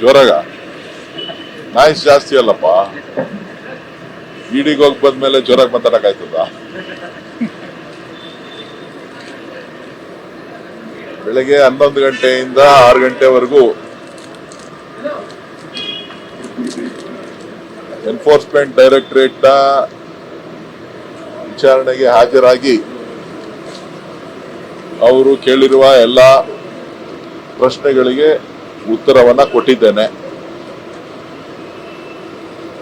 ಜೋರಾಗ noise ಜಾಸ್ತಿ ಅಲ್ಲಪ್ಪ. ಇಡಿಗೆ ಹೋಗಿ ಬಂದ್ಮೇಲೆ ಜೋರಾಗಿ ಮಾತಾಡಕ್ಕಾಯ್ತದ? ಬೆಳಗ್ಗೆ 11 ಗಂಟೆಯಿಂದ 6 ಗಂಟೆವರೆಗೂ ಎನ್ಫೋರ್ಸ್ಮೆಂಟ್ ಡೈರೆಕ್ಟರೇಟ್ ವಿಚಾರಣೆಗೆ ಹಾಜರಾಗಿ ಅವರು ಕೇಳಿರುವ ಎಲ್ಲ ಪ್ರಶ್ನೆಗಳಿಗೆ ಉತ್ತರವನ್ನ ಕೊಟ್ಟಿದ್ದೇನೆ.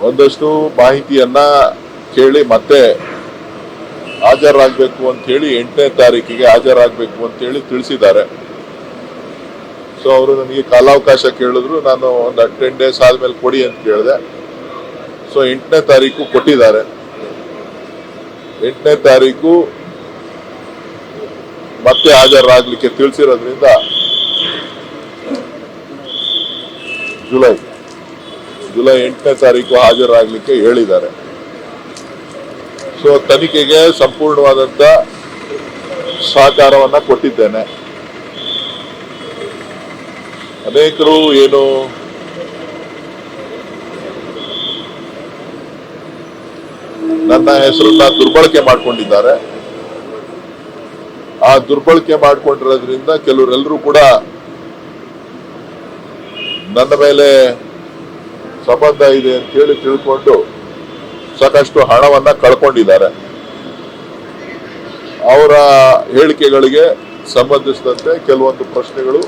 ಒಂದಷ್ಟು ಮಾಹಿತಿಯನ್ನ ಕೇಳಿ ಮತ್ತೆ ಹಾಜರಾಗಬೇಕು ಅಂತ ಹೇಳಿ 8ನೇ ತಾರೀಕಿಗೆ ಹಾಜರಾಗಬೇಕು ಅಂತ ಹೇಳಿ ತಿಳಿಸಿದ್ದಾರೆ. ಸೊ ಅವರು ನನಗೆ ಕಾಲಾವಕಾಶ ಕೇಳಿದ್ರು. ನಾನು ಒಂದು 10 ಡೇಸ್ ಆದ್ಮೇಲೆ ಕೊಡಿ ಅಂತ ಕೇಳಿದೆ. ಸೊ 8ನೇ ತಾರೀಕು ಕೊಟ್ಟಿದ್ದಾರೆ. 8ನೇ ತಾರೀಕು ಮತ್ತೆ ಹಾಜರಾಗಲಿಕ್ಕೆ ತಿಳಿಸಿರೋದ್ರಿಂದ ಜುಲೈ 8ನೇ ತಾರೀಕು ಹಾಜರಾಗಲಿಕ್ಕೆ ಹೇಳಿದ್ದಾರೆ. ಸೊ ತನಿಖೆಗೆ ಸಂಪೂರ್ಣವಾದಂತ ಸಹಕಾರವನ್ನ ಕೊಟ್ಟಿದ್ದೇನೆ. ಅನೇಕರು ಏನು ನನ್ನ ಹೆಸರನ್ನ ದುರ್ಬಳಕೆ ಮಾಡ್ಕೊಂಡಿದ್ದಾರೆ. ಆ ದುರ್ಬಳಕೆ ಮಾಡ್ಕೊಂಡಿರೋದ್ರಿಂದ ಕೆಲವರೆಲ್ಲರೂ ಕೂಡ ನನ್ನ ಮೇಲೆ ಸಂಬಂಧ ಇದೆ ಅಂತ ಹೇಳಿ ತಿಳ್ಕೊಂಡು ಸಾಕಷ್ಟು ಹಣವನ್ನ ಕಳ್ಕೊಂಡಿದ್ದಾರೆ. ಅವರ ಹೇಳಿಕೆಗಳಿಗೆ ಸಂಬಂಧಿಸಿದಂತೆ ಕೆಲವೊಂದು ಪ್ರಶ್ನೆಗಳು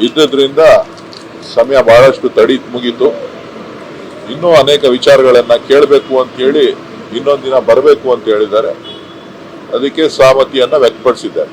ಇದ್ದದ್ರಿಂದ ಸಮಯ ಬಹಳಷ್ಟು ಮುಗೀತು. ಇನ್ನೂ ಅನೇಕ ವಿಚಾರಗಳನ್ನ ಕೇಳಬೇಕು ಅಂತ ಹೇಳಿ ಇನ್ನೊಂದಿನ ಬರಬೇಕು ಅಂತ ಹೇಳಿದ್ದಾರೆ. ಅದಕ್ಕೆ ಸಹಮತಿಯನ್ನ ವ್ಯಕ್ತಪಡಿಸಿದ್ದಾರೆ.